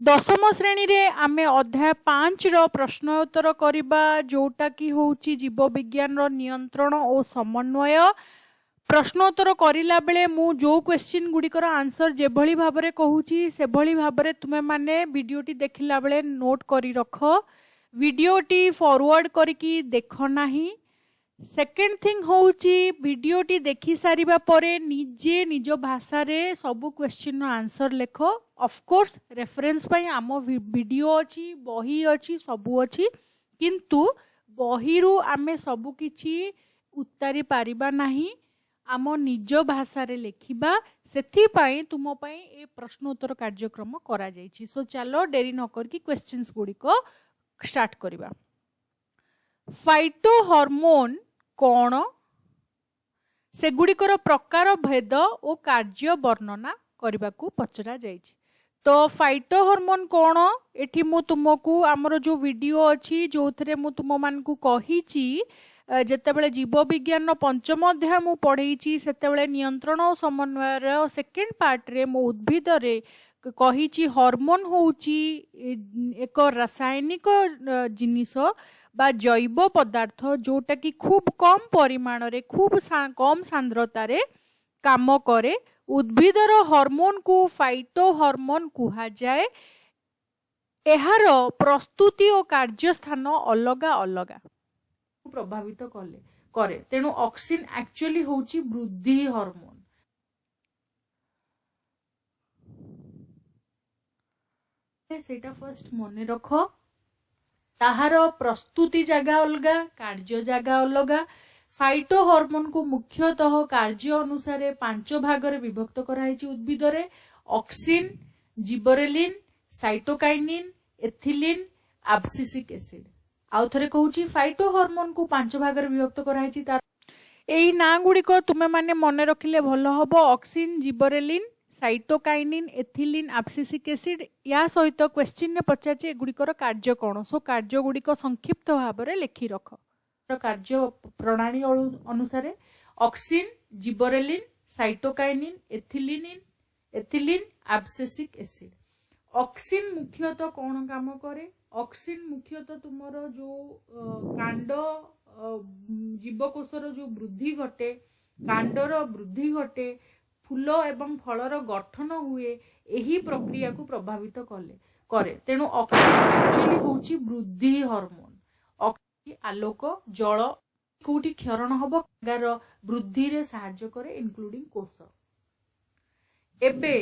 दशम श्रेणी रे आमे अध्याय 5 रो प्रश्न उत्तर करिबा जोटा कि होउची जीव विज्ञान रो नियंत्रण और समन्वय। प्रश्नोत्तर करिला बेले मु जो क्वेश्चन गुड़िकर आंसर जेभली भाबरे कहूची सेभली भाबरे तुमे माने वीडियोटी देखिला बेले नोट करी रख। वीडियोटी फॉरवर्ड करके देख नाही। सेकेंड थिंग होउची वीडियोटी देखि सारिबा परे निजे निज भाषा रे सब क्वेश्चन आंसर लेख। ऑफ कोर्स रेफरेंस पई आम वीडियो अच्छी बही अच्छी सबू अच्छी किंतु बहिरु आमे सबु किछि उतारी पारिबा नाही। आम निज भाषा रे लेखिबा सेथि पई तुम पई ए प्रश्नोत्तर कार्यक्रम करा जायछि। सो चलो डेरी न करके क्वेश्चंस गुडी को स्टार्ट करिबा। फाइटो हार्मोन कौन से गुड़िकर प्रकार भेद और कार्य वर्णना करने को पचरा जाइछि। तो फाइटो हार्मोन कौन एठी मु तुमको आमर जो वीडियो अच्छी जो थे मु तुम मान को कही जेतेबेले जीव विज्ञान पंचम अध्याय मु पढ़ेछि सेतेबेले नियंत्रण और समन्वय सेकेंड पार्ट रे मु उद्भिद रे कही हार्मोन होउची एक रासायनिक जिनिस बा जैव पदार्थ जोटा कि खूब कम परिमाण रे खूब कम सांद्रता रे काम करे। उद्भिदर हार्मोन को फाइटो हार्मोन कुहा जाए। एहार प्रस्तुति और कार्यस्थान अलगा अलगा प्रभावित करे तेणु ऑक्सिन एक्चुअली होची वृद्धि हार्मोन। सेटा फर्स्ट मने रख। ताहार प्रस्तुति जगह अलगा कार्य जगह अलगा। फाइटो हार्मोन को मुख्यतः कार्य अनुसार 5 भाग रे विभक्त कराइछि उद्भिद रे। Auxin, gibberellin, cytokinin, ethylene, abscisic acid. आउ थरे कहूछि फाइटो हार्मोन को 5 भाग रे विभक्त कराइछि। तार एही ना गुडी को तुमे माने मने रखिले भलो हबो। Auxin, gibberellin, cytokinin, ethylene, abscisic acid. या सहित क्वेश्चन ने पचाचे एगुड़िकर कार्य कौन। सो कार्य गुड़िक संक्षिप्त भाव में लिखि रख। कार्य प्रणाली अनुसार auxin, gibberellin, cytokinin, ethylene, abscisic acid. Auxin मुख्यतः कौन काम करे। ऑक्सिन मुख्यतः तुमर जो कांड जीवकोशर जो वृद्धि घटे कांडर वृद्धि घटे फूल एवं फलर गठन हुए यही प्रक्रिया को प्रभावित करे। तेणु ऑक्सिन एक्चुअली होची वृद्धि हार्मोन। ऑक्सिन आलोक जल कोठी क्षरण हबो गार वृद्धि रे सहाय्य करे इंक्लूडिंग कोष। एबे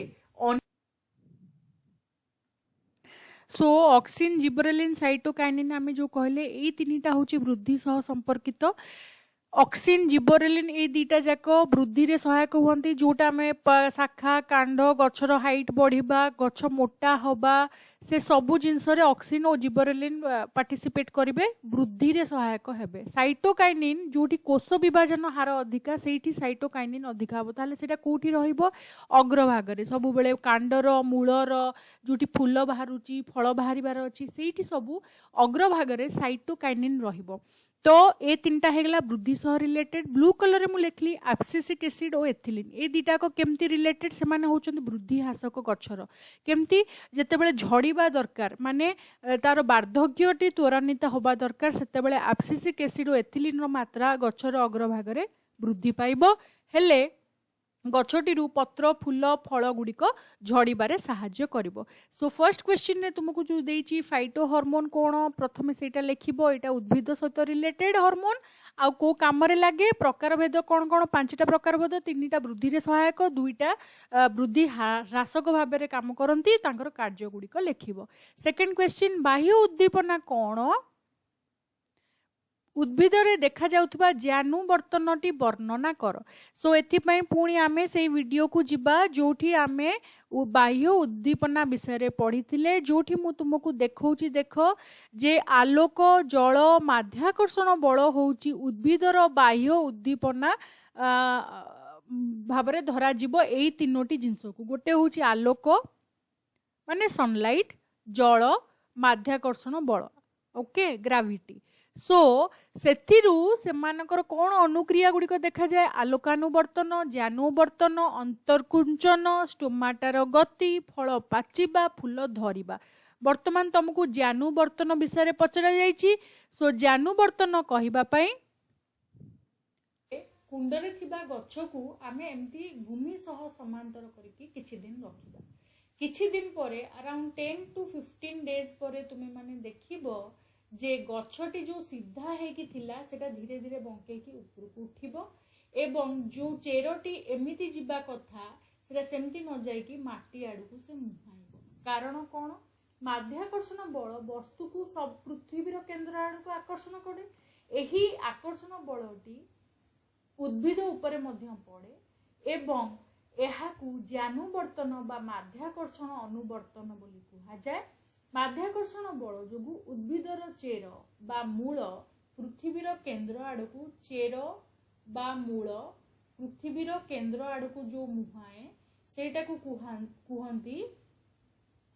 सो ऑक्सिन, जिबरेलिन, साइटोकाइनिन आमे जो कहले एई तीनिटा होची वृद्धि सह संपर्कित। ऑक्सिन, जिबरेलिन ए दीटा जाक वृद्धि रे सहायक हुअंती जोटा आमे शाखा कांड गछर हाइट बढ़िबा गछ मोटा हबा से सबु जिंस रे ऑक्सिन और जिबरेलिन पार्टिसिपेट करिवे वृद्धि रे सहायक हेबे। साइटोकाइनिन जोटी कोष विभाजन हार अधिका सेठी साइटोकाइनिन अधिका हबो ताले सेटा कोठी रहिबो अग्रभाग रे सबु बेले कांडर मूलर जोटी फूल बाहरुची फल बाहरिबार अछि सेठी सबु अग्रभाग रे साइटोकाइनिन रहिबो। तो ए तीनटा हेगला वृद्धि सह रिलेटेड। ब्लू कलर में लिखली एब्सिसिक एसिड और एथिलीन ए दीटा को केमती रिलेटेड से माने होचंदी वृद्धि हासक गछर केमती जेतेबेले झड़ीबा दरकार माने तार वार्धक्यटी त्वरान्वित होबा दरकार सेतेबेले एब्सिसिक एसिड और एथिलीन रो मात्रा गछर अग्रभाग रे वृद्धि पाइबो हेले गछटीरू पत्र फूल फल गुड़िक झड़बारे साहाय्य करिवो। सो फर्स्ट क्वेश्चन ने तुमको जो देइची फाइटो हार्मोन कोन प्रथमे सेटा लेखिबो। एटा उद्भिद सहित रिलेटेड हार्मोन आ को काम रे लागे प्रकार भेद कोन कोन 5टा प्रकार भेद 3टा वृद्धि रे सहायक 2टा वृद्धि ह्रासक भाबे रे काम करंती तांकर कार्य गुड़िक लेखिबो। सेकंड क्वेश्चन बाह्य उद्दीपना कोन उद्भिद रे देखा जाउथबा ज्ञानुवर्तनटी वर्णना कर। सो एथिपई पुणी आमे से वीडियो को जिबा जोठी आमे बाह्य उद्दीपना विषय रे पढ़िथिले जोठी मु तुमको देखौची देखो जे आलोक जल माध्याकर्षण बल होउची उद्भिदर बाह्य उद्दीपना भाबरे धरा जिवो। एई तीनोटी जिंस को गोटे होउची आलोक माने सनलाइट जल माध्याकर्षण बल ओके ग्रेविटी। सो ସେଥିରୁ ସେମାନଙ୍କର କ'ଣ ଅନୁକ୍ରିୟା ଗୁଡ଼ିକ ଦେଖାଯାଏ? ଆଲୋକାନୁବର୍ତ୍ତନ, ଜ୍ୟାନୁବର୍ତ୍ତନ, ଅନ୍ତର୍କୁଞ୍ଚନ, ଷ୍ଟୋମାଟାର ଗତି, ଫଳ ପାଚିବା, ଫୁଲ ଧରିବା। ବର୍ତ୍ତମାନ ତମକୁ ଜ୍ୟାନୁବର୍ତ୍ତନ ବିଷୟରେ ପଚରା ଯାଇଛି। ସୋ ଜ୍ୟାନୁବର୍ତ୍ତନ କହିବା ପାଇଁ କୁଣ୍ଡରେ ଥିବା ଗଛକୁ ଆମେ ଏମିତି ଭୂମି ସହ ସମାନ୍ତର କରିକି କିଛି ଦିନ ରଖିବା। କିଛି ଦିନ ପରେ ଆରାଉଣ୍ଡ 10 to 15 days ପରେ ତୁମେ ମାନେ ଦେଖିବ जे गछटी जो सीधा हेकी थिला सेटा धीरे धीरे बंकेकी उपरକୁ उठिबो एवं जो चेरटी एमिति जिबा कथा सेटा सेमति न जाई कि माटी आडू से मुहाइबो। कारण कोन? माध्याकर्षण बल वस्तु को सब पृथ्वीर केंद्र आडू आकर्षण करे। एही आकर्षण बलटी उद्भिद उपरे मध्य पड़े एवं एहाकू ज्यानुवर्तन बा माध्याकर्षण अनुवर्तन बोली कुहा जाय। माध्याकर्षण बल जोगु उद्भिदर चेर बा मूल पृथ्वीर केंद्र आड़कू चेर बा मूल पृथ्वीर केंद्र आड़कू जो मुहाए सेटा को कुहंती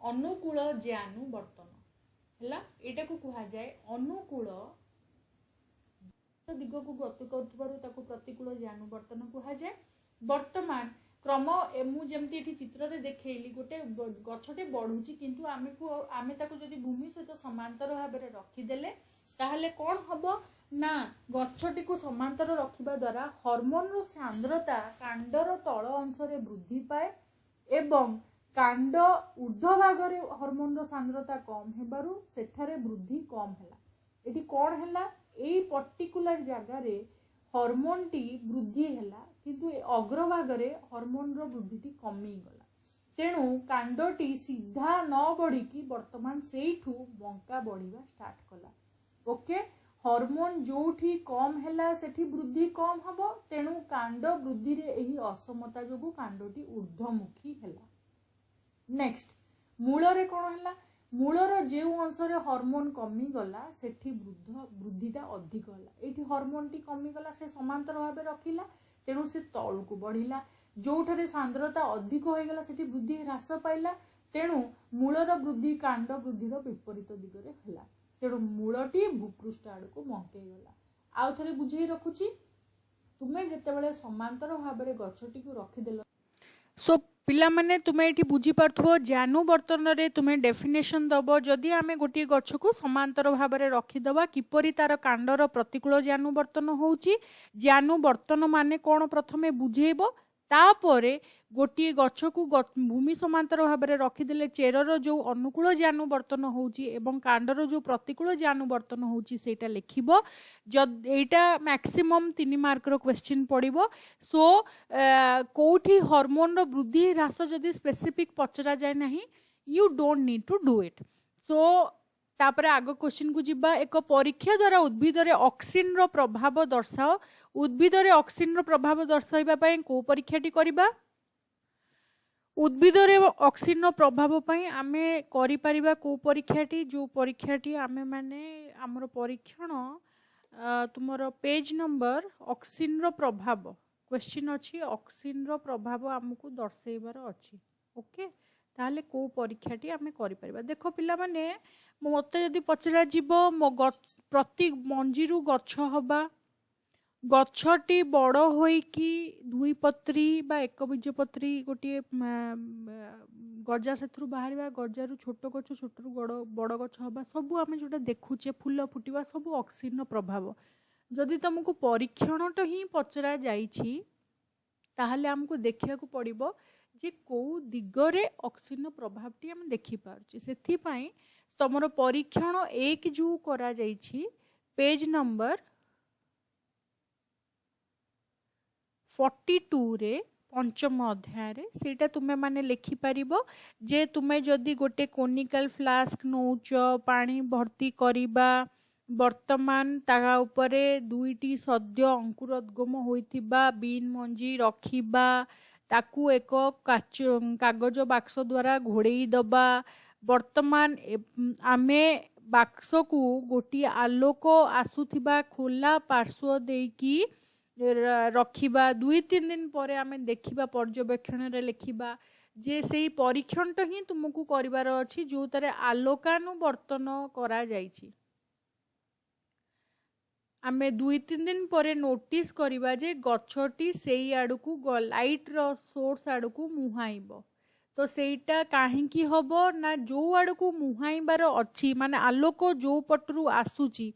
अनुकूल ज्यानुवर्तन हैला। एटा को कुहा जाय अनुकूल दिग को गति करथबारु ताको प्रतिकूल ज्यानुवर्तन कुहा जाय। वर्तमान क्रम मु जेमती एठी चित्र रे देखैली गोटे गछटे बढ़ुची किंतु आमे ताको जदि भूमि सहित समांतर भाव में रखिदेले ताहले कोन हबो ना गछटी को समांतर रखिबा द्वारा हार्मोन रो सांद्रता कांडर तळ अंश रे वृद्धि पाए एवं कांड ऊर्ध्व भाग रे हार्मोन रो सांद्रता कम हेबारु सेठारे वृद्धि कम हैला। एठी कोन हैला एई पर्टिकुलर जगह रे हार्मोन टी वृद्धि हैला किंतु अग्रभाग रे हार्मोन रो वृद्धि टी कमी गला। तेणु कांडटी सीधा न बढ़ी कि वर्तमान सेठू बंका बढ़िबा स्टार्ट कला। ओके हार्मोन जोठी कम हैला सेठी वृद्धि कम हबो। तेणु कांड वृद्धि रे एही असमता जोगु कांडटी ऊर्ध्वमुखी हैला। नेक्स्ट मूल रे कोन हैला? मूलर जो अंश हार्मोन कमी गला सेठी वृद्धिटा अधिक है। ये हार्मोन टी कमी गला से समांतर भाव रखिला तेणु से तल को बढ़िला। जोठारे सांद्रता अधिक हो गला सेठी वृद्धि ह्रास पाइला तेणु मूलर वृद्धि कांड वृद्धिर विपरीत दिगरे हैला। तेणु मूलटी भूपृष्ठ आड़ को बंकई गला। आउ थरे बुझेई रखुची तुमे जेतेबेले समांतर भाव में गछटी को रखिदेल सो पिला माने तुमे एठी बुझी पारथबो ज्यानुवर्तन रे तुमे डेफिनेशन दबो। जदि आमे गोटी गछ को समांतर भाव में रखिदबा किपरि तार कांडर प्रतिकूल ज्यानुवर्तन होउची। ज्यानुवर्तन माने कोन प्रथमे बुझेइबो तापरे गोटी गछ को भूमि समांतर भाव में रखिदेले चेरर जो अनुकूल ज्यानुवर्तन होउची एवं कांडर जो प्रतिकूल ज्यानुवर्तन होउची सेटा लिखिबो। जद एटा मैक्सिमम 3 मार्क रो क्वेश्चन पड़िबो। सो कोठी हार्मोन रो वृद्धि ह्रास जदि स्पेसिफिक पचरा जाय नाही you don't need to do it. So तापरे आग क्वेश्चन को जिबा एक परीक्षा द्वारा उद्भिद रे ऑक्सीन रो प्रभाव दर्शाओ। उद्भिद रे ऑक्सीन रो प्रभाव दर्शाइबा पई को परीक्षाटी करिबा? उद्भिद रे ऑक्सीन रो प्रभाव पई आमे करि परिबा को परीक्षाटी? जो परीक्षाटी आमे माने हमर परीक्षण तुमरो पेज नंबर ऑक्सीन रो प्रभाव क्वेश्चन अछि। ऑक्सीन रो प्रभाव हमकु दर्शाइबार अछि। ओके ताहले को परीक्षाटी आमे करि परिबा? देखो पिला माने मते जदि पचरा जीवो मो प्रति मंजीरु गछ हबा गछटी बड़ होइकी दुई पत्री बा एक बीजपत्री गोटे गजा से बाहर गजार छोट गछ छोट बड़ गछ हवा सब आम जो देखुचे फूल फुटवा सब ऑक्सीजन प्रभाव। जदि तुमको परीक्षण तो ही पचरा जाइछि ताहले हमको देखिया को पड़िबो जे को दिगरे ऑक्सीजन प्रभावटी आम देखि पारुछि। सेथि पई तमरो परीक्षण 1 जो करा जाइछि पेज नंबर 42 रे पंचम अध्याय रे सेटा तुमे माने लिखि परिबो जे तुमे जदि गोटे कोनिकल फ्लास्क नौच पानी भर्ती करिबा वर्तमान तागा उपरे दुईटी सद्य अंकुरोद्गम होइतिबा बीन मंजी रखिबा ताकू एक कागज बाक्स द्वारा घोड़ेई दबा। वर्तमान आमे बाक्स को गोटी आलोक आसुथिबा खोला पार्श्व देकी रखिबा 2-3 दिन परे आमे देखिबा पर्यवेक्षण रे लिखिबा जे सेही परीक्षण तो ही तुमको करिवार अछि जो तारे आलोकानुवर्तन करा जाइछि। आमे 2-3 दिन पर नोटिस करिबा जे गछटी सेई आडकू लाइट रो सोर्स आडकू मुहाइबो। तो सेटा काहींकी हबो ना जो आडकू मुहाइबार अछि माने आलोक जो पटरू आसुची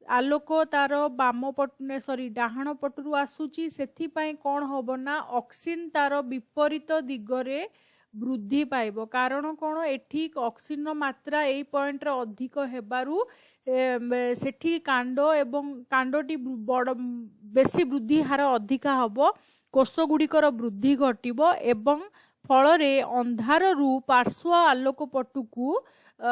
आलोक तार बाम पट सॉरी डाहाण पटरू आसुची सेथि पई कोन हबो ना ऑक्सीन तार विपरीत दिगरे वृद्धि पाइब कारण कौन एठी ऑक्सीन मात्रा ए पॉइंट रे अधिक हेबारु सेठी कांड एवं कांडटी बड़ बेसी वृद्धि हार अधिका हबो कोष गुड़िकर वृद्धि घटिबो एवं फल रे अंधार रु पार्श्व आलोक पटुकू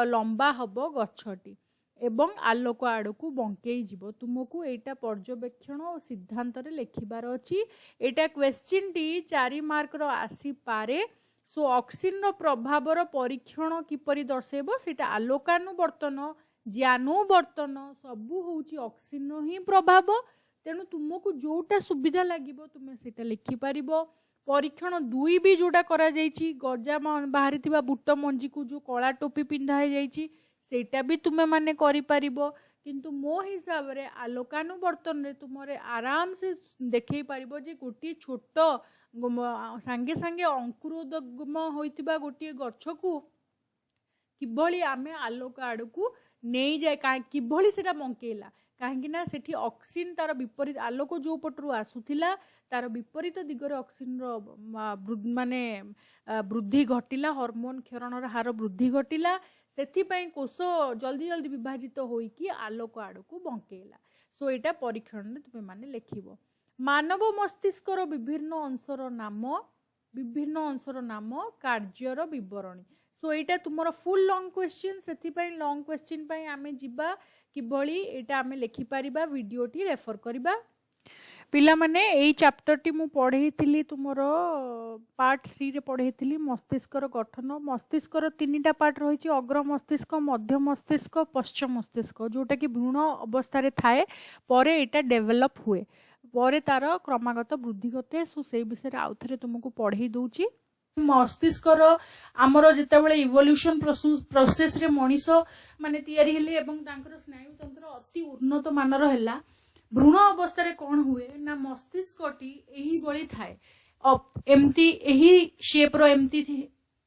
लंबा हबो गछटी एवं आलोक आड़कू बंकई जीव तुमको एटा पर्यवेक्षण और सिद्धांत रे लिखिबार अछि। एटा क्वेश्चन टी 4 मार्क रो आसी पारे। सो ऑक्सीन रो प्रभाव रो परीक्षण किपरि दर्शेबो सेटा आलोकानुवर्तन ज्ञानुवर्तन सबू होउची ऑक्सीन रो ही प्रभाव। तेणु तुमको जोटा सुविधा लागिबो तुमे सेटा लिखि पारिबो। परीक्षण 2 भी जोटा करा जायछि गजा बाहरी थिबा बुट मंजी को जो कला टोपी पिंधा है जायछि सेटा भी तुमे माने करि पारिबो। किंतु मो हिसाब रे आलोकानुवर्तन रे तुमरे आराम से देखै पारिबो जे गोटी छोट सांगे सांगे अंकुरोदगम होइतिबा गोटी गछ को किभली आमे आलोक आड़कू नहीं जाए किभली सेटा मंकेला कहीं ना सेठी ऑक्सीन तार विपरीत आलोक जो पटरू आसुथिला तार विपरीत दिगरे ऑक्सीन रो माने वृद्धि घटिला हार्मोन क्षरण हार वृद्धि घटिला सेथिपाई कोष जल्दी जल्दी विभाजित होइकी आलोक आड़कू बंकेला। सो एटा परीक्षण तुम माने लेखिबो। मानव मस्तिष्कर विभिन्न अंशर नाम कार्यर विवरणी। सो एटा तुमर फुल लॉन्ग क्वेश्चन सेथिपाई लॉन्ग क्वेश्चन पाई आमे जिबा किभली एटा आमे लेखि पारिबा वीडियो टी रेफर करिबा। पिला माने एई चैप्टर टी मु पढेइतिली तुमर पार्ट 3 रे पढेइतिली मस्तिष्कर गठन। मस्तिष्कर 3टा पार्ट रहिछि अग्र मस्तिष्क मध्य मस्तिष्क पश्चिम मस्तिष्क जोटा कि भ्रूण अवस्था रे थाए परे एटा डेवलप हुए परे तार क्रमागत वृद्धि घटे। सो से विषय आउ थरे तुमको पढ़ेई दउची। मस्तिष्कर आमर जितेबाला इवोल्यूशन प्रोसेस रे मनीष माने तैयारी हेले एवं तांकर स्नायु तंत्र अति उन्नत मानर हैला भ्रूण अवस्था रे कोन हुए ना मस्तिष्कटी एही बळी थाए एमती एही शेप रो एमती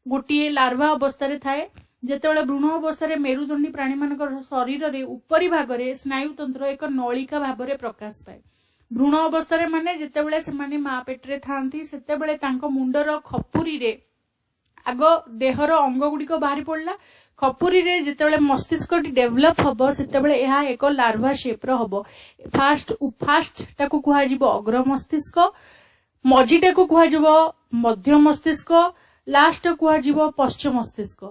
गोटिए लार्वा अवस्था रे थाए। जेतेबाला भ्रूण अवस्था रे मेरुदंडी प्राणी मानकर शरीर रे उपरी भाग रे स्नायु तंत्र एक नलिका भाव रे प्रकाश पाए। भ्रूण अवस्था रे माने जेतेबेले से माने मा पेटरे थांती सेतेबेले तांको मुंडर खपुरी रे आगो देहर अंग गुड़िक बाहरी पड़ला खपुरी रे जेतेबेले मस्तिष्क डेवलप हबो सेतेबेले एहा एक लार्वा शेप रो हबो। फास्ट ताकू कुहा जिवो अग्र मस्तिष्क मझीटा को कुहा जिवो मध्य मस्तिष्क लास्ट कुहा जिवो पश्चिम मस्तिष्क।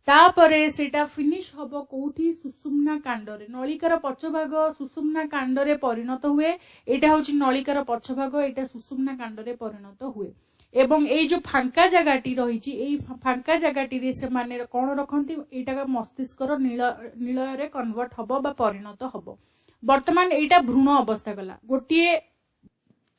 तापरे सेटा फिनिश हबो कोठी सुषुम्ना कांडरे नलिकार पछभाग सुषुम्ना कांडरे परिणत हुए। एटा होची नलिकार पछभाग एटा सुषुम्ना कांडरे परिणत हुए एवं ए जो फांका जगाटी रहिची ए फांका जगाटी रे से माने कोन रखंती एटा मस्तिष्कर निलय रे कन्वर्ट हबो बा परिणत हबो। वर्तमान एटा भ्रूण अवस्था गला गोटिए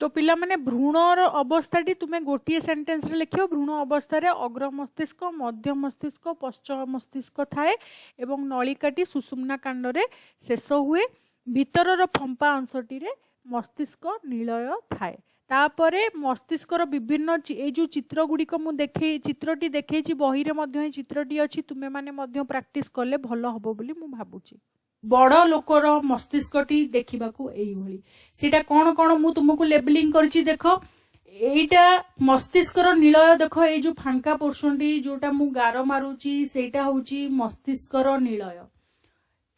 तो पिला माने भ्रूणर अवस्थाटी तुम्हें गोटे सेंटेंस रे लिखियो। भ्रूण अवस्था रे अग्र मस्तिष्क मध्य मस्तिष्क पश्चिम मस्तिष्क थाए एवं नलिकाटी सुषुम्ना कांड रे शेष हुए। भीतरर फंपा अंशटी रे मस्तिष्क निलय थाए। तापरे मस्तिष्कर विभिन्न ए जो चित्र गुड़िक मु देखे चित्रटी देखैछि बही रे मध्य चित्रटी अछि तुमे माने मध्य प्रैक्टिस करले भलो हबो बोली मु भाबुछि। बड़ लोकर मस्तिष्कटी देखिबाकू एई भली सेटा कोन कोन मु तुमको लेबलिंग करछि देख एटा मस्तिष्कर निलय देख ए जो फांका पोर्शनटी जोटा मु गार मारुछि सेटा होछि मस्तिष्कर निलय।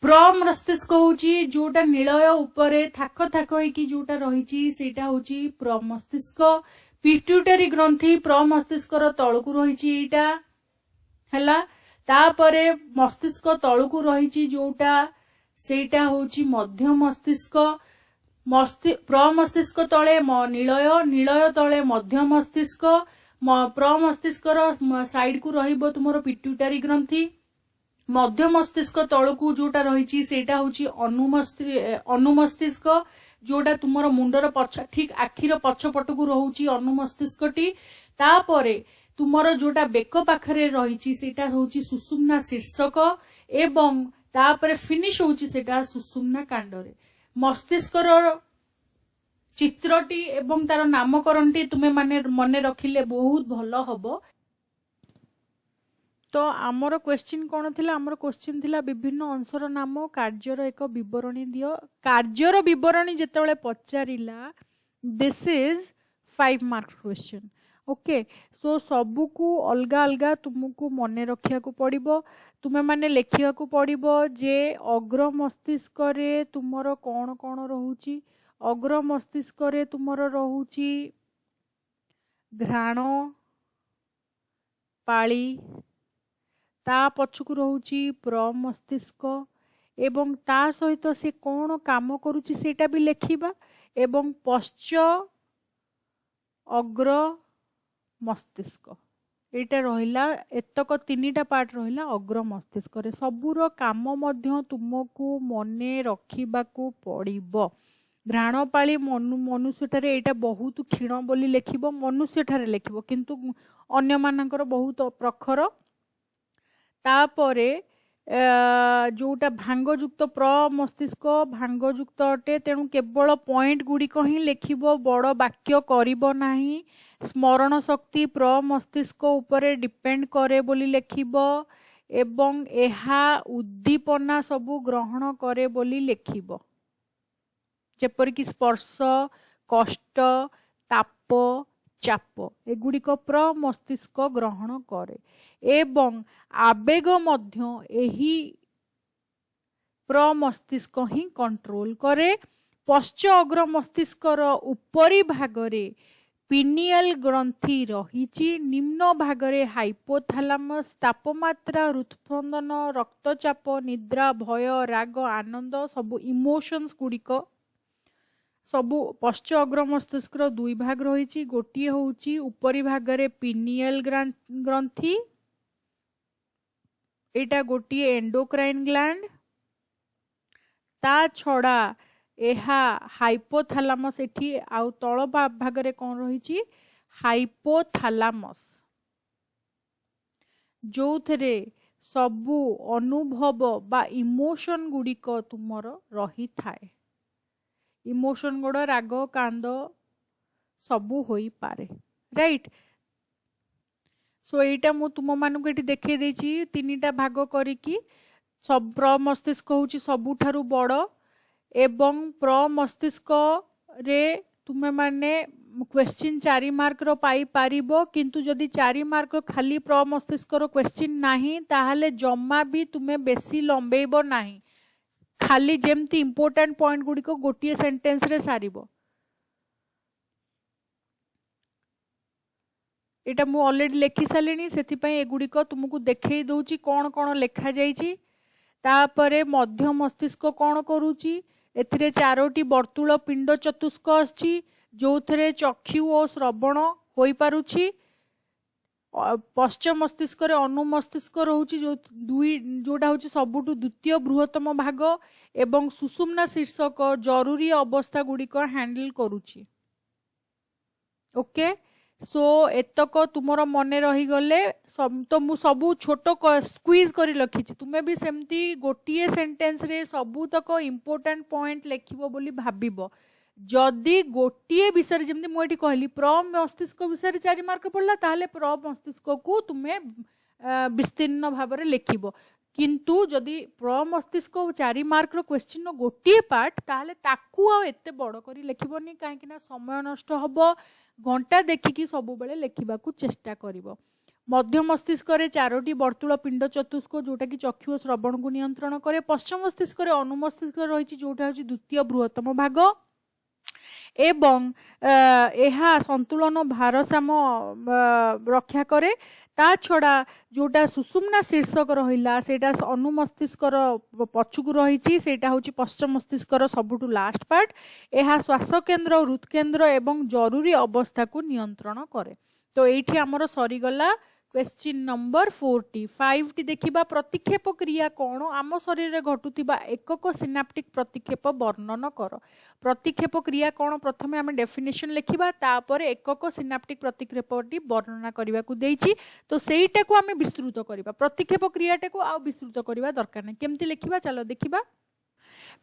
प्रमस्तिष्क होची जोटा निलय ऊपर थाक थाक होइकी जोटा रहिछि सेटा होची प्रमस्तिष्क। पिट्यूटरी ग्रंथि प्रमस्तिष्कर तळकू रहिछि एटा हैला। तापरे मस्तिष्क तळकू रहिछि जोटा सेटा होची मध्य मस्तिष्क। प्रमस्तिष्क तळे निलय निलय तळे मध्य मस्तिष्क। प्रमस्तिष्कर साइड को रहिबो तुमरो पिट्यूटरी ग्रंथि। मध्य मस्तिष्क तळकू जोटा रहिछि सेटा होछि अनुमस्तिष्क जोटा तुमरो मुंडर पछ ठीक आखिर पछपटकू रहुछि अनुमस्तिष्कटी। तापरे तुमरो जोटा बेक पाखरे रहिछि सेटा होछि सुषुम्ना शीर्षक एवं तापरे फिनिश होछि सेटा सुषुम्ना कांडरे। मस्तिष्कर चित्रटी एवं तार नामकरणटी तुमे माने मन रखिले बहुत भल हबो। तो आमर क्वेश्चन कौन थिला? आमर क्वेश्चन थिला विभिन्न अंशर नाम कार्यर एक विवरणी दियो। कार्यर विवरणी जेतेबेले पचारिला this is 5 marks question. Okay, so सबू को अलगा अलगा तुमको मन रखिया को पड़िबो। तुमे माने लेखिया को पड़िबो जे अग्र मस्तिष्क रे तुमरो कौन कौन रहूची। अग्र मस्तिष्क रे तुमरो रहूची घ्राण पाली, ता पछकु रहूची प्र मस्तिष्क एवं ता सहित से कौन काम करूची सेटा भी लेखिबा। एवं पश्च अग्र मस्तिष्क एटा रहिला, एतक तीनिटा पार्ट रहिला अग्र मस्तिष्क रे। सबुर काम मध्य तुमको मने रखिबाकू पड़िबो। घ्राणपाली मनुष्य ठारे एटा बहुत क्षीण बोली लेखिबो, मनुष्य ठारे लेखिबो, किंतु अन्य मानकर बहुत प्रखर। तापरे जोटा भांगयुक्त प्र मस्तिष्क भांगयुक्त अटे, तेणु केवल पॉइंट गुड़िक ही लेखिबो, बड़ वाक्य करिबो नाही। स्मरण शक्ति प्र मस्तिष्क उपरे डिपेंड करे बोली लेखिबो एवं एहा उद्दीपना सबु ग्रहण करे बोली लेखिबो, जेपरिक स्पर्श, कष्ट, ताप, चाप एगुड़िक प्र मस्तिष्क ग्रहण करे। एवं आवेग मध्य एही प्र मस्तिष्क ही कंट्रोल करे। पश्च अग्र मस्तिष्क उपरी भागरे पिनियल ग्रंथि रहिची, निम्न भागरे हाइपोथैलेमस तापमात्रा, हृदस्पंदन, रक्तचाप, निद्रा, भय, राग, आनंद सबु इमोशंस गुड़िक सबु पश्च अग्र मस्तिष्क दुई भाग रही। गोटे होची उपरी भागरे पिनियल ग्रंथि, एटा गोटे एंडोक्राइन ग्लैंड, ता छड़ा एहा हाइपोथैलेमस एठी आउ तळ भागरे कौन रही हाइपोथैलेमस, जो थरे सबु अनुभव बा इमोशन गुड़िक तुमर रही थाए। इमोशन गुड़ राग कांद सबू होई पारे, राइट। सो एटा मु तुम मानक एटी देखे देछि तीनिटा भाग करिकी। सब प्र मस्तिष्क होची सबुठारु बड़ एवं प्र मस्तिष्क रे तुमे माने क्वेश्चन 4 मार्क रो पाई पारिबो, किंतु जदि 4 मार्क खाली प्र मस्तिष्क रो क्वेश्चन नाही ताहाले जम्मा भी तुमे बेसी लंबेइबो नाही, खाली जेमती इंपोर्टेंट पॉइंट गुड़ी को गोटे सेंटेंस रे सारिबो। एटा मु ऑलरेडी लेखि सालेनी, सेति पई एगुड़ी को तुमको देखै दउची कोन कोन लेखा जाईची। तापरे मध्य मस्तिष्क कोन करूची, एथिरे 4टी वर्तुल पिंड चतुष्क आछि, जोथरे चक्षु और श्रवण होई पारुची। पश्चिम मस्तिष्क रे अनु मस्तिष्क रहउची, जो जोटा होची सबुटु द्वितीय बृहत्तम भाग एवं सुषुम्ना शीर्षक जरूरी अवस्था गुड़ी को हैंडल करूची। ओके, सो एतक तुमर मन रही गले तो मु सबु छोट स्क्वीज करी लखिची। तुमे भी सेमती गोटिए सेंटेंस रे सबु तक इंपोर्टेंट पॉइंट लेखिबो बोली भाबिबो। जदि गोटे विषय जमी मुझे कहली प्र मस्तिष्क विषय 4 मार्क पड़ला, ताहले प्र मस्तिष्क को तुम्हें विस्तीर्ण भाव में लिखब। किंतु जदि प्र मस्तिष्क 4 मार्क क्वेश्चन गोटे पार्ट, ताहले ताकू आ एते बड़ करी लिखबनी, कहीं समय नष्ट हम। घंटा देखिकी सब बेले लिखा चेष्टा करिवो। मध्य मस्तिष्क रे 4टी वर्तुल पिंड चतुष्क, जोटा कि चक्षु और श्रवण को नियंत्रण करे। पश्चिम मस्तिष्क रे अनुमस्तिष्क रही, जोटा हूँ द्वितीय बृहत्तम भाग एवं एहा संतुलन भारसाम रक्षा करे। ता छड़ा जोटा सुषुम्ना शीर्षक रहिला सेटा अनुमस्तिष्क पछुक रही, सेटा होची पश्चिम मस्तिष्क सबुठु लास्ट पार्ट। एहा श्वास केन्द्र, हृद केन्द्र एवं जरूरी अवस्था को नियंत्रण करे। तो एठी हमर सरीगला क्वेश्चन नंबर 45 टी देखिबा। प्रतिक्षेप क्रिया कौन? आम शरीर में घटुवा एकक सिनाप्टिक प्रतिक्षेप वर्णन कर। प्रतिक्षेप क्रिया कौन? प्रथमे आम डेफिनेशन लिखा, तापर एकक सिनाप्टिक प्रतिक्षेपटी वर्णना करने को देइछि। तो सेटा को आम विस्तृत करवा, प्रतिक्षेप क्रियाटा को आ विस्तृत करवा दरकार नहीं। केमती लिखा चलो देखिबा।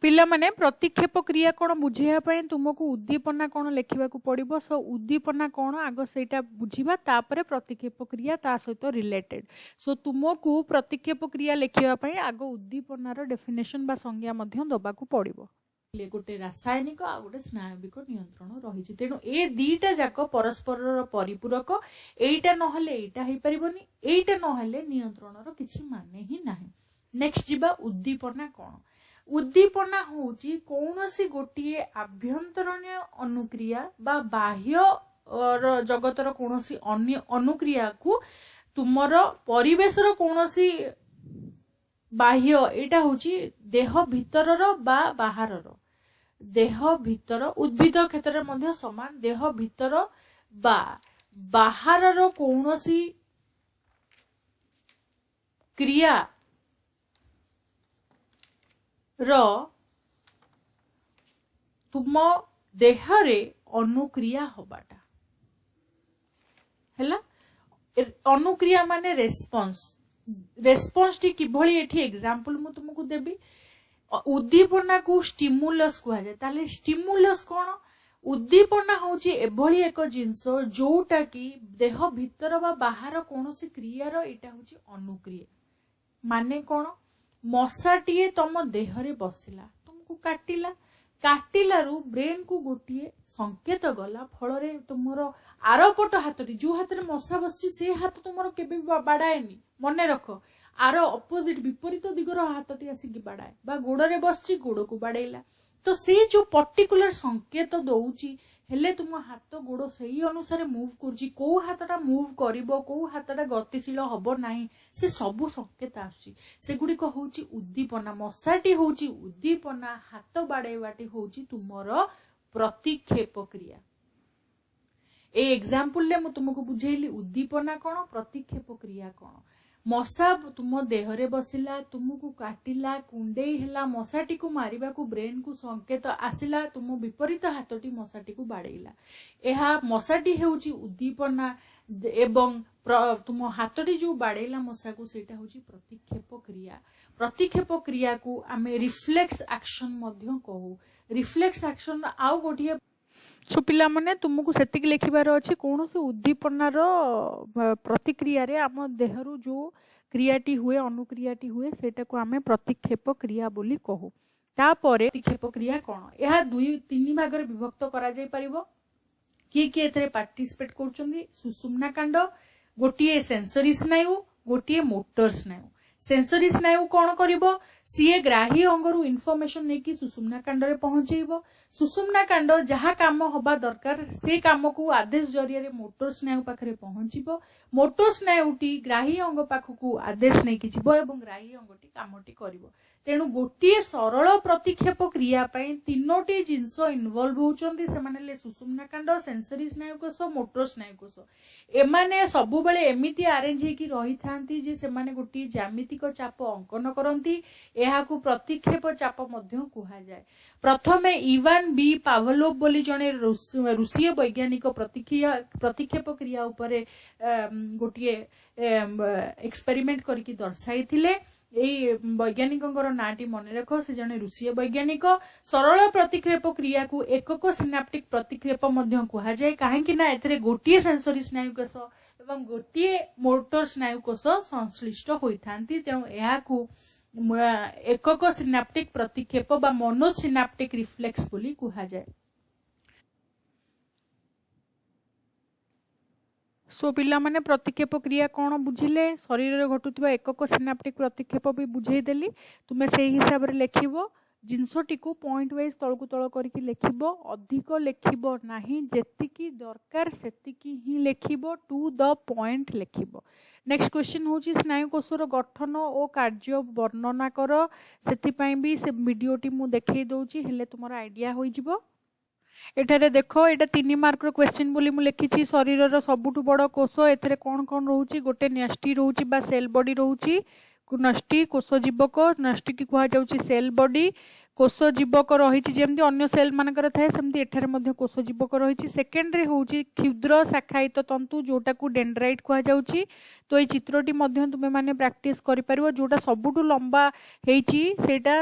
पिला माने प्रतिक्षेप क्रिया कौन बुझेया पय तुमको उद्दीपना कौन लिखा पड़ो सो उद्दीपना कौन आग से बुझा तापर प्रतिक्षेप क्रिया ता सहित रिलेटेड सो तुमको प्रतिक्षेप क्रिया लिखापी आग उद्दीपनार डेफिनेशन बा संज्ञा दबा पड़ो गोटे रासायनिक आ गोटे स्नायविक नियंत्रण रही तेणु ए दीटा जाक परस्पर परिपूरक एटा नहले एटा हो पारिबनी एटा नहले नियंत्रणर किछि माने ही नाही। नेक्स्ट जीवा उद्दीपना कौन उद्दीपना होची कौनसी गोटिए आभ्यंतरण अनुक्रिया बा बाह्य जगतर कौनसी अन्य अनुक्रिया को तुमर परिवेशर कौनसी बाह्य एटा होची देह भितरर बा बाहरर देह भितर उद्भिद क्षेत्र में समान देह भितर बा बाहरर कौनसी क्रिया तुम देहरे अनुक्रिया हबाटा हैला अनुक्रिया माने रेस्पॉन्स टी किभली एठी एग्जांपल मु तुमको देबी उद्दीपना को स्टिमुलस कहा जाए ताले स्टिमुलस कौन उद्दीपना होची एभली एक जिंस जोटा कि देह भितर बा बाहर कौनसी क्रियार एटा होची अनुक्रिया माने कौन मशाटीए तुम देहरे बसिला तुमको काटिलारू ब्रेन को गोटे संकेत गला फल तुमर आरपट हाथटी जो हाथ में मशा बसची से हाथ तुम केबे बाड़ाएनी मन रख आर अपोजिट विपरीत दिगर हाथटी आसिक बाड़ाए बा गोड़े बसची गोड़ को बाड़ेला तो से जो पर्टिकुलर संकेत दौची हेले तुम हाथ गोड़ से अनुसार मूव करुची को हाथटा मूव करिवो को हाथटा गतिशील हबो नाही से सबु संकेत आछी सेगुडी को होची उद्दीपना मशाटी होची उद्दीपना हाथ बाड़ेवाटी होची तुमर प्रतिक्षेप क्रिया ए एग्जांपल ले मु तुमको बुझेली उद्दीपना कौन प्रतिक्षेप क्रिया कौन मशा तुम देहरे बसिला तुमको काटिला कुंडेई हैला मशाटी को मारिबा को ब्रेन को संकेत आसिला तुम विपरीत हाथटी मशाटी को बाड़ेला एहा मशाटी हेउची उद्दीपना एवं तुम हाथटी जो बाड़ेला मशा को सेटा होची प्रतिक्षेप क्रिया को आमे रिफ्लेक्स एक्शन मध्य कहू रिफ्लेक्स एक्शन आउ गोटिए सो पिला माने तुमको सेतिक लिखिबार अछि कोनोसे उद्दीपनार प्रतिक्रिया रे आम देहरु जो क्रियाटी हुए अनुक्रियाटी हुए सेटा को आमे प्रतिक्षेप क्रिया बोली कहू तापरे प्रतिक्षेप क्रिया कोन एहा दुई तीन भाग रे विभक्त करा जाय परिबो कि एथरे पार्टिसिपेट करचंदी सुषुम्ना कांड गोटिए सेंसरी स्नायु गोटिए मोटर स्नायु सेंसरी स्नायु कौन करिवो सीए ग्राही अंगरु इनफॉरमेशन नेकी सुषुम्ना कांड रे पहुंचेइबो सुषुम्ना कांड जहा काम होबा दरकार से काम को आदेश जरिया रे मोटर स्नायु पाखरे पहुंचीबो मोटर स्नायुटी ग्राही अंग पाखकु आदेश नेकी जिवो एवं ग्राही अंगटी कामटी करिवो तेणु गोटे सरल प्रतिक्षेप क्रिया पई तीनोटी जिंस इन्वॉल्व होचंदी से माने सुषुम्ना कांड सेंसरी स्नायुकोश मोटर स्नायुकोश एमाने सबु बेले एमिति अरेंज हेकी रही थांती जे से माने गोटे ज्यामितिक चाप अंकन करंती एहाकू प्रतिक्षेप चाप मध्य कुहा जाय प्रथमे इवान बी पावलोव बोली जने रूसीय वैज्ञानिक प्रतिक्षेप क्रिया उपरे गोटे एक्सपेरिमेंट करके दर्शाइथिले एई वैज्ञानिकंकर नाटी मन रख से जने रूसीय वैज्ञानिक सरल प्रतिक्षेप क्रिया को एकक सिनाप्टिक प्रतिक्षेप मध्य कुहा जाय काहेकि ना एथरे गोटिए सेंसरी स्नायुकोश एवं गोटिए मोटर स्नायुकोश संश्लिष्ट होइथांती तेणु एहाकू एकक सिनाप्टिक प्रतिक्षेप बा मोनोसिनाप्टिक रिफ्लेक्स बोली कुहा जाय सो पिला माने प्रतिक्षेप क्रिया कौन बुझिले शरीर रे घटुथिबा एकक सिनाप्टिक प्रतिक्षेप भी बुझेई देली तुमे से हिसाब रे लेखिबो जिनसटी को पॉइंट वाइज तळकु तळ करके लेखिबो अधिक लेखिबो नाही जेतिकी दरकार सेतिकी ही लेखिबो टू द पॉइंट लेखिबो नेक्स्ट क्वेश्चन होची स्नायुकोशर गठन और कार्य वर्णना कर सेति पई भी से वीडियोटी मु देखै दउची हेले तुमर आईडिया होई जिवो एठारे देखो एटा 3 मार्क रो क्वेश्चन बोली मु लिखिछि शरीर रो सबुटु बड़ कोष एथरे कोन कोन रहउची गोटे न्यष्टि रहउची बा सेल बॉडी रहउची नष्टि कोष जीवक नष्टि की कुहा जाउची सेल बॉडी कोष जीवक रही जमी अन्य सेल मानकर थाए सेमती एठारे मध्य कोष जीवक रही सेकेंड रे होची क्षुद्र शाखायित तंतु जोटा को डेंड्राइट कह जाउची। तो ये चित्रटी मध्य तुमे माने प्रैक्टिस करि परिबो जोटा सबुठु लंबा हेची सेटा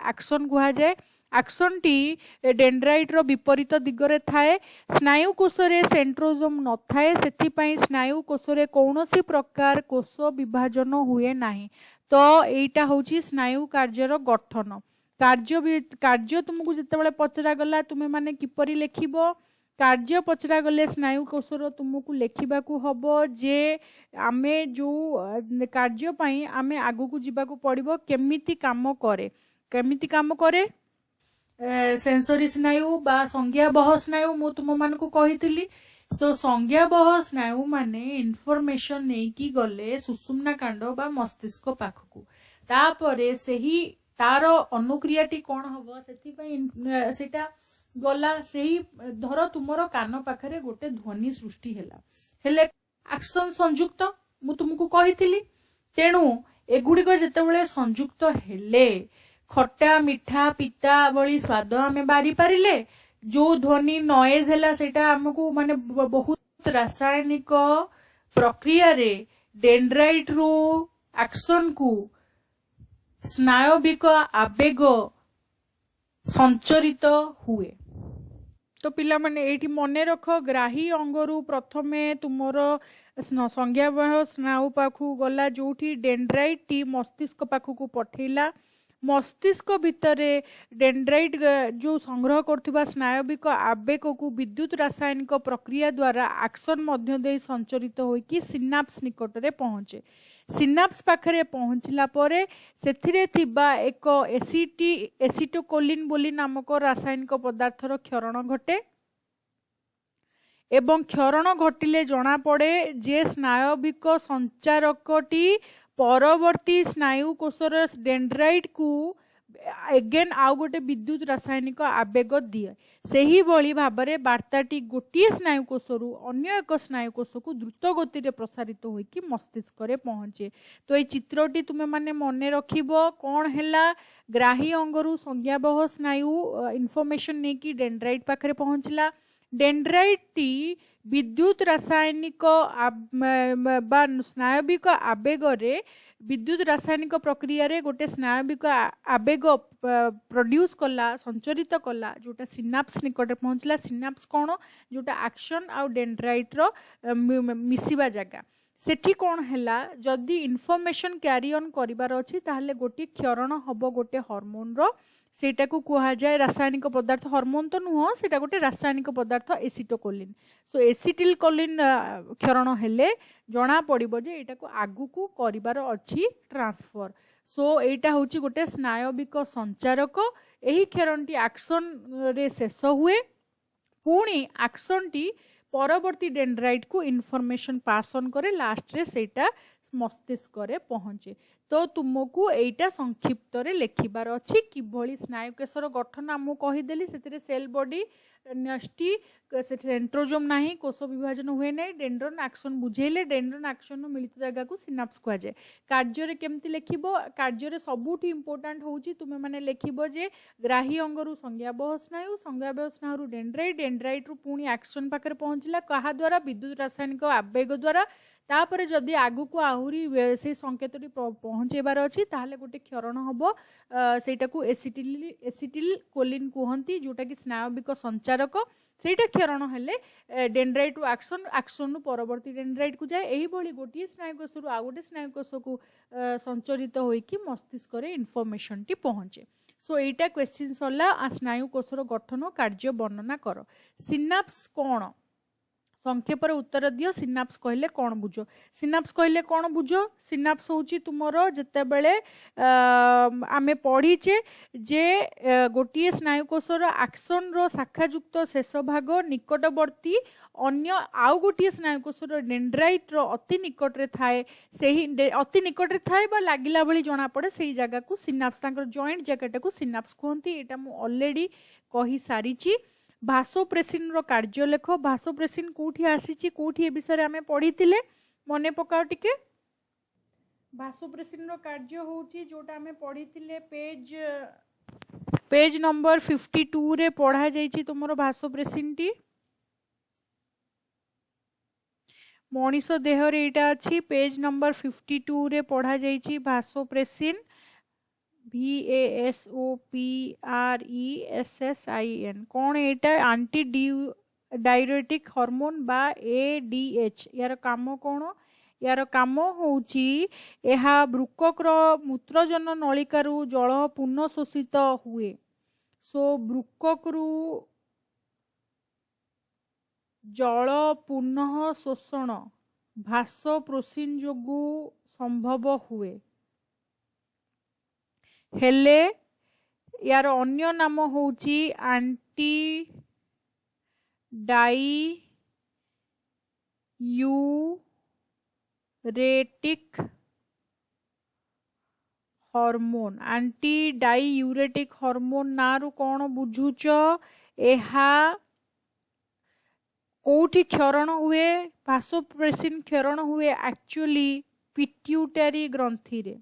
एक्शन कह जाए। एक्शन टी डेंड्राइट रो विपरीत दिगरे थाए। स्नायु कोष रे सेंट्रोजोम न थाए सेथिपई स्नायु कोष रे कौनसी प्रकार कोष विभाजन हुए नाही। तो एटा होची स्नायु कार्यर गठन कार्य तुमको जितेबाला पचरा गला तुमे माने किपरि लेखिबो कार्य पचरा गले स्नायु कोषर तुमको लेखिबा को हबो जे आमे जो कार्य पई आमे आगु को जीवा को पड़िबो केमिति काम करे सेंसरी स्नायु बा संज्ञाबह स्नायु मु तुम मान को कहितली। सो संज्ञाबह स्नायु माने इनफॉरमेशन नेकी गले सुषुम्ना कांड बा मस्तिष्क पाखकू तापरे सेही तार अनुक्रियाटी कौन हम से सेटा गला सही धर तुमर कान पाखरे गोटे ध्वनि सृष्टि हेले एक्शन संयुक्त मु तुमको कहितली। तेणु एगुड़िक जितेबाला संयुक्त हेले खट्टा मिठा पिता भली स्वाद आमे बारी पारिले जो ध्वनि नॉइज हैला सेटा हमको माने बहुत रासायनिक प्रक्रिया रे डेंड्राइट रो एक्शन को स्नायविक आवेग संचरित हुए। तो पिला माने एठी मने रख ग्राही अंगरू प्रथमे तुमर संज्ञाबह स्नायु पाखु गला जोठी डेंड्राइट टी मस्तिष्क पाखु पठेला मस्तिष्क भितरे डेंड्राइट जो संग्रह करथिबा स्नायविक आवेग को विद्युत रासायनिक प्रक्रिया द्वारा एक्शन मध्य दे संचरित होइकी सिनाप्स निकट रे पहुंचे। सिनाप्स पाखरे पहुंचला परे सेथिरे थिबा एक एसिटोकोलिन बोली नामक रासायनिक पदार्थर क्षरण घटे एवं क्षरण घटिले जना पड़े जे स्नायविक संचारकटी परवर्ती स्नायु कोषर डेंड्राइट को एगेन आउ गोटे विद्युत रासायनिक आवेग दिए सही भली भाबरे वार्ताटी गोटे स्नायु कोषरु अन्य एक स्नायु कोष को द्रुत गति रे प्रसारित होइकी मस्तिष्क रे पहुंचे। तो ये चित्रटी तुमे माने मने रखिबो कौन हैला ग्राही अंगरु संज्ञाबह स्नायु इनफॉरमेशन नेकी डेंड्राइट पाखरे पहुंचला डेंड्राइट टी विद्युत रासायनिक बा स्नायविक आवेग रे विद्युत रासायनिक प्रक्रिया रे गोटे स्नायविक आवेग प्रोड्यूस कला संचरित कला जोटा सिनाप्स निकट पहुंचला। सिनाप्स कौन जोटा एक्शन आउ डेंड्राइट रो मिसिबा जगह सेठी कौन हैला जदि इनफॉरमेशन कैरी ऑन करिवार अछि ताहले गोटे क्षरण हबो गोटे हार्मोन रो सेटा को कहा जाए रासायनिक पदार्थ हार्मोन तो नुह सेटा गोटे रासायनिक पदार्थ एसिटोकोलिन। सो एसिटिल कोलिन क्षरण हेले जना पड़िबो जे एटा को आगु को करिवार अछि ट्रांसफर। सो एटा होची गोटे स्नायविक संचारक एही क्षरणटी एक्शन रे शेष हुए पुणी एक्शन टी परवर्ती डेंड्राइट को इनफॉरमेशन पास ऑन करे लास्ट रे सेटा मस्तिष्क रे पहुंचे। तो तुमको एटा संक्षिप्त रे लेखिबार अछि किभली स्नायु केशर गठन आमु कहिदेली सेतिरे सेल बॉडी न्यष्टि सेंट्रोजोम नाही कोष विभाजन हुए नहीं डेंड्रन एक्शन बुझेले डेंड्रन एक्शन मिलित जगह को सिनाप्स कह जाए। कार्य रे केमती लेखिबो कार्य रे सबुठी इंपोर्टेंट होउची तुमे माने लेखिबो जे ग्राही अंगरु संज्ञाबह स्नायु डेंड्राइट डेंड्राइट रु पुणी एक्शन पाखरे पहुंचला कहा द्वारा विद्युत रासायनिक आवेग द्वारा तापरे जदि आगु को आहुरी से संकेतटी पहुँचेबार अच्छी ताहले गोटे क्षरण हम सेटा को एसिटिल कोलिन कहती जोटा कि स्नायविक संचारक सेटा क्षरण हेले डेंड्राइट एक्शन एक्शन परवर्ती डेंड्राइट को जाए यही भली गोटे स्नायुकोष रु आ गोटे स्नायुकोष को संचरित होइकी मस्तिष्क रे इनफॉरमेशन टी पहुँचे। सो एटा क्वेश्चन सरला स्नायुकोषर गठन कार्य वर्णना कर। सिनाप्स कौन संक्षेप उत्तर दियो सिनाप्स कहले कौन बुझ सिनाप्स कहले कौन बुझ सिनाप्स होची तुमर जते बेले आमे पढ़ीचे जे गोटे स्नायुकोषर एक्शन रो शाखायुक्त शेष भाग निकटवर्ती अन्य आउ गोटे स्नायुकोषर डेंड्राइट रो अति निकट रे थाए सेही अति निकट रे थाए बा लागिला भली जणा पड़े सेही जगह को सिनाप्स तांकर जॉइंट जगहटा को सिनाप्स कहंती। एटा मु ऑलरेडी कहि सारिची। भासोप्रेसिन रो कार्य लेख भासोप्रेसिन कोठी आसीची कोठी ए विषय आमे पढ़ीतिले मने पकाओ टिके। भासोप्रेसिन रो कार्य होउची जोटा आमे पढ़ीतिले पेज पेज नंबर 52 रे पढ़ा जाइछि तुमरो भासोप्रेसिन टी मनीष देह रे एटा अछि पेज नंबर 52 रे पढ़ा जाइछि भासोप्रेसिन VASOPRESSIN कौन एटा एंटी डायरेटिक हार्मोन बा ADH यार काम कौन यार काम होउची एहा वृक्कक मूत्रजन नलिकारु जल पुनः शोषित हुए सो वृक्कक जल पुनः शोषण भासोप्रेसिन जोगु संभव हुए हेले यार अन्य नाम होउची anti diuretic hormone anti diuretic hormone नारु कौन बुझुच एहा कोठी क्षरण हुए भासोप्रेसिन क्षरण हुए एक्चुअली पिट्यूटरी ग्रंथि रे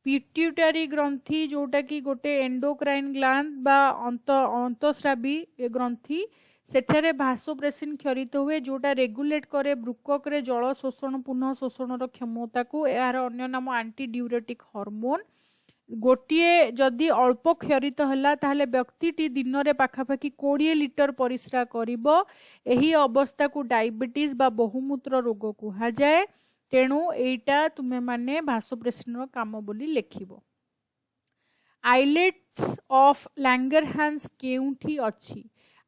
पिट्यूटरी ग्रंथि जोटा कि गोटे एंडोक्राइन ग्लैंड बा अंतस्रावी ग्रंथि सेठारे भासोप्रेसिन क्षरित हुए जोटा रेगुलेट करे वृक्कक रे जल शोषण पुनः शोषण क्षमता को यार अन्य नाम एंटी डायरेटिक हार्मोन गोटे जदि अल्प क्षरित हला ताहले व्यक्तिटी दिन रे पाखापाखि 20 लिटर परिस्रा करिवो एही अवस्था को डायबिटीज बा बहुमूत्र रोग कुहा जाए तेणु एटा तुमे माने भासोप्रेसिन काम बोली लेखिबो आइलेट्स ऑफ लैंगरहांस केउठी अछि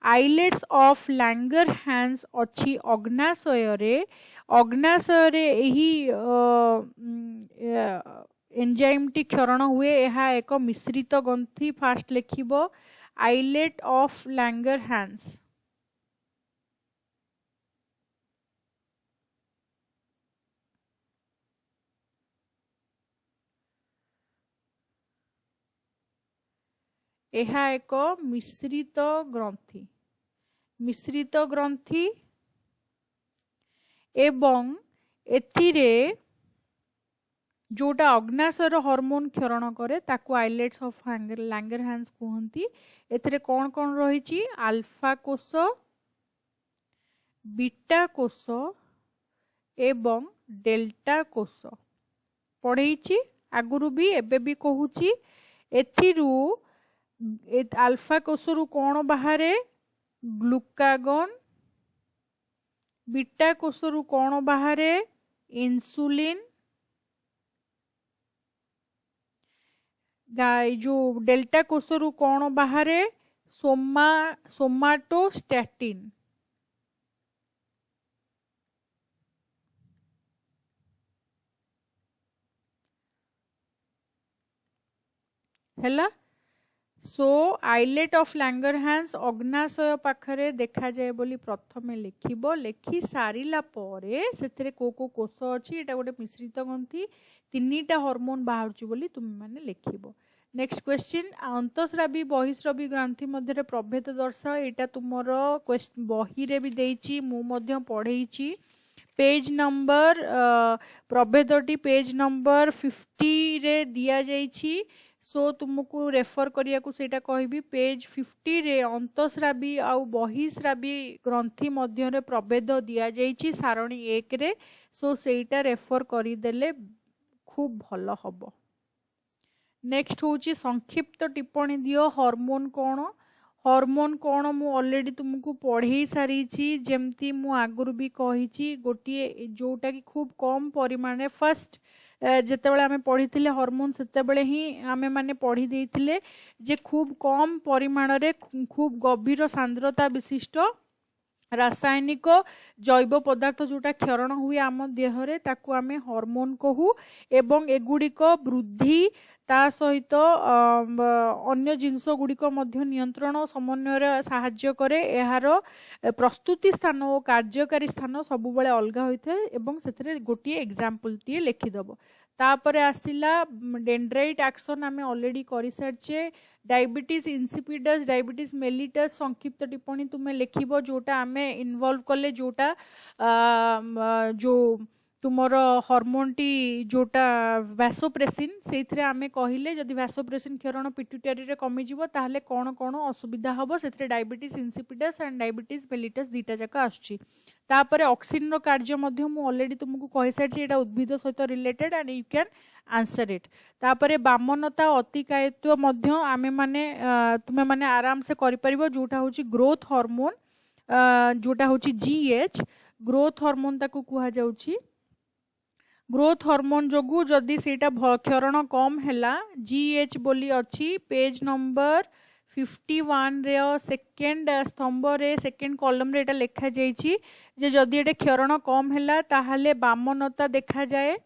आइलेट्स ऑफ लैंगरहांस अछि अग्नाशय रे एही एंजाइम टी क्षरण हुए यह एक मिश्रित ग्रंथि फास्ट लेखिबो आइलेट ऑफ लैंगरहांस यह एक मिश्रित ग्रंथि एवं एथिरे जोटा अग्नाशयर हार्मोन क्षरण करे ताकू आइलेट्स ऑफ लैंगरहांस कहती एथिरे कौन कौन रही अल्फा कोष बीटा कोष एवं डेल्टा कोष पढ़ेछि आगुरु भी एबे भी कहूची एथिरु अल्फा कोषरु कौन बाहरे ग्लूकागन बीटा कोषरु कौन बाहरे इंसुलिन जो डेल्टा कोषरु कौन बाहरे सोमाटोस्टैटिन हैला सो आइलेट ऑफ लैंगरहांस अग्नाशय पाखरे देखा जाए बोली प्रथमे लिखिबो लिखि सारिला परे सेथिरे को कोष अछि एटा गोटे मिश्रित ग्रंथि तीनटा हार्मोन बाहरची बोली तुम माने लिखिबो नेक्स्ट क्वेश्चन अंतस्रावी बहिस्रावी ग्रंथि मध्य प्रभेद दर्शाओ एटा तुमरो बही रे भी देइची मु मध्य पढ़ेइची पेज नंबर प्रभेदटी पेज नंबर 50 रे दिया जाइची सो तुमको रेफर करिया को सेटा कहबी पेज 50 रे अंतस्रावी आउ बहिस्रावी ग्रंथि मध्य रे प्रभेद दिया जाइची सारणी 1 रे सो सेटा रेफर करी देले खूब भल हबो नेक्स्ट होची संक्षिप्त टिप्पणी दियो हार्मोन कौन मु ऑलरेडी तुमको पढ़े सारी जेमती मु आगुरु भी कही गोटे जोटा कि खूब कम परिमाण रे फर्स्ट जेतेबेले आमे पढ़ी हार्मोन सेतेबेले ही आमे माने पढ़ी देइथिले जे खूब कम परिमाण रे खूब गभीर सांद्रता विशिष्ट रासायनिक जैव पदार्थ जोटा क्षरण हुए आम देहरे ताकू आमे हार्मोन कहू एवं एगुड़िक वृद्धि ता सहित अन्य जिनस गुड़िक मध्य नियंत्रण समन्वय साहाय्य करे एहार प्रस्तुति स्थान और कार्यकारी स्थान सब बेले अलग होता है एवं से गोटे एग्जाम्पल टी लिखिदेव तापर आसिला डेंड्राइट एक्शन आम ऑलरेडी कर सारे डायबिटीज इंसिपिडस डायबिटीज मेलिटस संक्षिप्त टिप्पणी तुम्हें लिखिबो जोटा आमे इन्वॉल्व कले जोटा जो तुमर हॉर्मोन टी जोटा वैसोप्रेसिन से आमे कहले जदि वैसोप्रेसिन क्षरण पिट्यूटरी रे कमी जिवो ताहले कोन कोन असुविधा हबो से diabetes insipidus and diabetes mellitus दीटा जाक आछी। तापरे ऑक्सिन रो कार्य मध्य मु ऑलरेडी तुमको कहि सारछि एटा उद्भिद सहित related and you can answer it. तापरे बामनता अतिकायत्व मध्य आमे माने तुमे माने आराम से करि परिबो जोटा होची ग्रोथ हार्मोन जोटा होची जीएच ग्रोथ हार्मोन ताकू कुहा जाउची। ग्रोथ हार्मोन जोगु जदि सेटा क्षरण कम हैला जीएच बोली अच्छी पेज नंबर 51 रे सेकेंड स्तंभ रे सेकेंड कॉलम रे एटा लिखा जाइछि जे जदि एटा क्षरण कम हैला ताहाले बामनता देखा जाए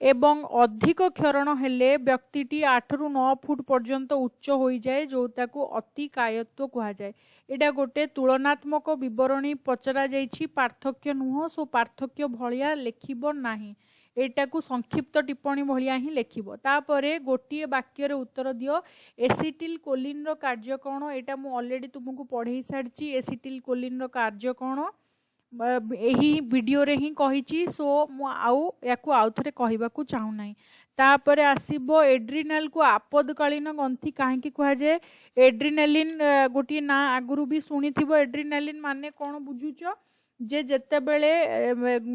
एवं अधिक क्षरण हेले व्यक्तिटी 8 रु 9 फुट पर्यंत उच्च हो जाए जोटा को अति कायत्व कहा जाए। एटा गोटे तुलनात्मक विवरणी पचरा जाइछि पार्थक्य नुह सो पार्थक्य भलिया लेखिबो नाही एटा को संक्षिप्त टिप्पणी भलिया ही लेखिबो। तापरे गोटिए वाक्य रे उत्तर दियो एसिटिल कोलिन रो कार्य कोन एटा मु ऑलरेडी तुमको पढ़ेई सारछि एसिटिल कोलिन रो कार्य कोन यही वीडियो रे ही कहिछि सो मु आउ याकू आउ थरे कहबाकू चाहू नाही। तापरे आसीबो एड्रिनल को आपदकालीन ग्रंथि काहेकि कहा जाए एड्रिनालिन गोटी ना आगुरु भी सुनिथिबो एड्रिनालिन माने कोन बुझुचो जे जेते बेले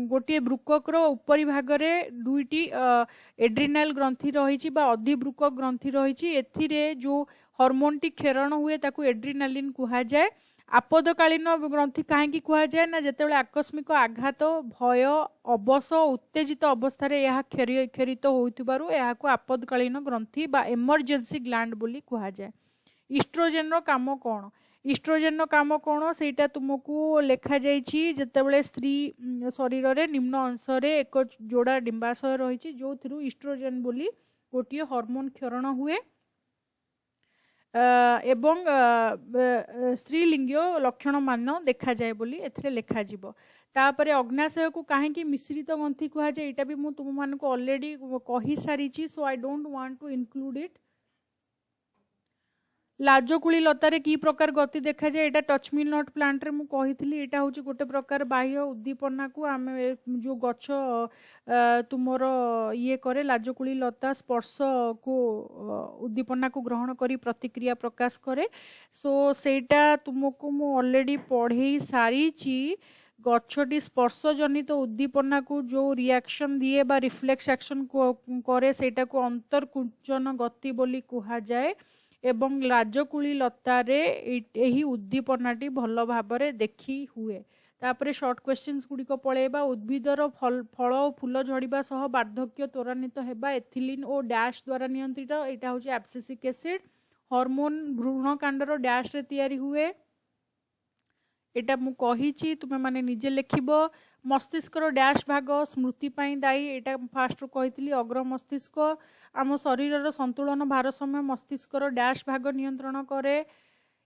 गोटी वृकक रो उपरी भाग रे दुईटी एड्रिनल ग्रंथि रहिछि बा अधिवृकक ग्रंथि रहिछि एथिरे जो हार्मोन टी क्षरण हुए ताकू एड्रिनालिन कहा जाए। आपदकालीन ग्रंथि कहीं कहा जाए ना जितेबाला आकस्मिक आघात भय अवश उत्तेजित अवस्था क्षरित होइथिबारु एहाकु आपदकालीन ग्रंथि बा इमरजेंसी ग्लैंड बोली कहा जाए। इस्ट्रोजेन रो काम कौन इस्ट्रोजेन रो काम कौन सेटा तुमको लेखा जाइछि जितेबाला स्त्री शरीर रे निम्न अंश रे एक जोड़ा डिंबाशय रहिछि जो थिरु इस्ट्रोजेन बोली गोटिए हार्मोन क्षरण हुए एवं स्त्रीलिंगीय लक्षण मान देखा जाए बोली एथिरे लेखा जिवो। तापरे अग्नाशय को काहेकि मिश्रित ग्रंथि कहा जाए एटा भी मु तुम मान को ऑलरेडी कहि सारिछि so I don't want to include it. लाजकुली लतारे की प्रकार गति देखा जाए एटा टचमी नट प्लांट रे मु कहिथिली एटा होची गोटे प्रकार बाह्य उद्दीपना को आमे जो गछ तुमरो ये करे लाजकुली लता स्पर्श को उद्दीपना को ग्रहण करी प्रतिक्रिया प्रकाश करे सो सेटा तुमको मु ऑलरेडी पढ़ेई सारीची गछटी स्पर्श जनित उद्दीपना को जो रिएक्शन दिए बा रिफ्लेक्स एक्शन को करे सेटा को अंतरकुंचन गति बोली कहा जाए एवं लाजकुली लतारे यही उद्दीपनाटी भल भाबरे देखी हुए। तापरे शॉर्ट क्वेश्चंस गुडी को पळेबा उद्भिदर फल और फूल झड़िबा सह वार्धक्य त्वरान्वित हेबा एथिलीन और डैश द्वारा नियंत्रित एटा होची एब्सिसिक एसिड हार्मोन भ्रूणकांडर डैश रे तयारी हुए एटा मु कहिछि तुमे माने निजे लेखिबो। मस्तिष्कर डैश भाग स्मृति पाई दायी एटा फास्ट रो कहितली अग्र मस्तिष्क आम शरीर संतुलन भारसाम्य मस्तिष्कर डैश भाग नियंत्रण करे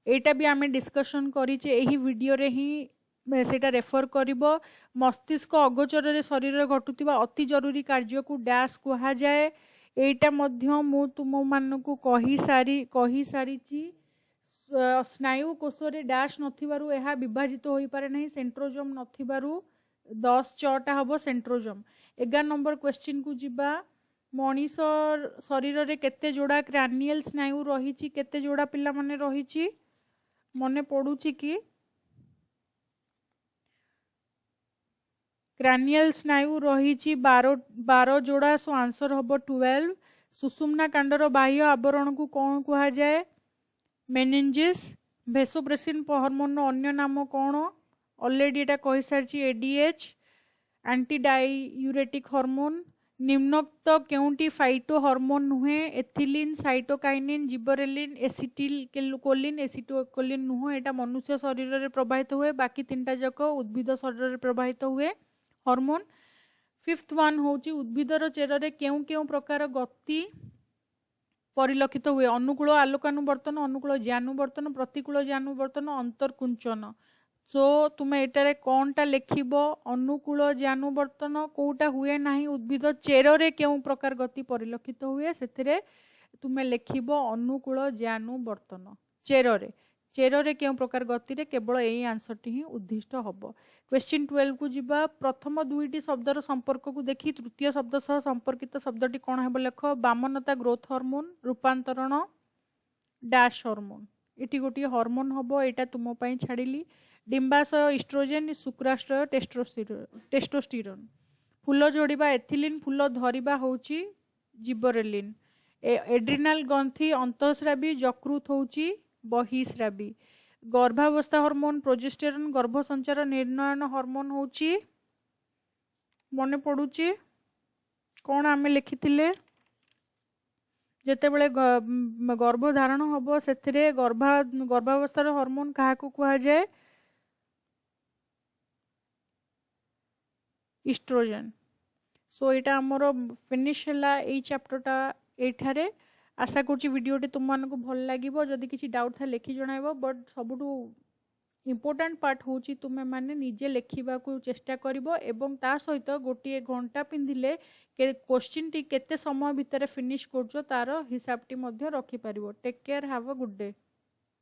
एटा भी आमे डिस्कशन करिचे एही वीडियो रे ही सेटा रेफर करिवो। मस्तिष्क अगोचर रे शरीर रे घटुतिबा अति जरूरी कार्य को डैश कहा जाए एटा मध्य मु तुम मानकु कहि सारिची स्नायु कोष रे डैश नथिबारु एहा विभाजित होई पारे नहीं सेंट्रोजोम नथिबारु 10 6टा हबो सेंट्रोजोम। 11 नंबर क्वेश्चन को जिबा मनीष शरीर रे केते जोड़ा क्रैनियल स्नायु रहिछि केते जोड़ा पिला माने रहिछि मने पडुछि कि क्रैनियल स्नायु रहिछि 12 जोड़ा सो आंसर हबो 12। सुषुम्ना कांडर बाह्य आवरण को कौन कहा जाए मेनिंजिस। वेसोप्रेसिन हार्मोन अन्य नाम कौन ऑलरेडी एटा कहि सारछि एडीएच एंटी डायूरेटिक हार्मोन। निम्नोक्त केउंटी फाइटो हार्मोन नुहे ethylene cytokinin gibberellin acetylcholine acetylcholine नुह एटा मनुष्य शरीर रे प्रवाहित हुए बाकी तीनटा जक उद्भिद शरीर रे प्रवाहित हुए हार्मोन। 5th वन होची उद्भिदर चेर रे केउ केउ प्रकार गति परिलक्षित हुए अनुकूल आलोकानुवर्तन अनुकूल ज्ञानुवर्तन प्रतिकूल ज्ञानुवर्तन अंतरकुंचन। सो तुमे एटारे कोनटा लेखिबो अनुकूल ज्ञानुवर्तन कोटा हुए नाही उद्भिद चेर रे केउ प्रकार गति परिलक्षित हुए सेथिरे तुमे लेखिबो अनुकूल ज्ञानुवर्तन चेर केउं प्रकार गति रे केवल यही आंसर टी ही उद्दिष्ट हब। क्वेश्चन 12 को जीवा। प्रथम दुईटी शब्दर संपर्क को देखी तृतीय शब्द सह संपर्कित शब्दटी कौन है लेख। बामनता ग्रोथ हार्मोन, रूपांतरण डैश हार्मोन। इटी गोटे हार्मोन हम यहाँ तुम छाड़ी। डिम्बाशय इस्ट्रोजेन, शुक्राश्रय टेस्टोस्टेरोन। फूल जोड़िबा एथिलीन, फूल धरिबा होची जिबरेलिन। एड्रिनाल ग्रंथि अंतःस्रावी, यकृत होची बहिस्रावी। गर्भावस्था हार्मोन प्रोजेस्टेरोन, गर्भ संचार निर्णयन हार्मोन होची मन पड़ुची कौन आमे लिखिथिले जेतेबेले गर्भधारण हम से गर्भावस्थार हार्मोन क्या कह जाए इस्ट्रोजेन। सो यहाँ आमर फिनिश है चैप्टरटा ये। आशा करुँची वीडियोटी तुम मानक भल लगे। जदि किसी डाउट था लिखि जणाइबो। बट सबुठु इम्पोर्टाट पार्ट हूँ तुम्हें माने निजे लिखा चेष्टा करिबो एवं ता सहित गोटे घंटा पिंधिले क्वेश्चन टी केते समय भितर फिनिश करछो तार हिसाब टी मध्य रखि पारिबो। Take care, have a good day.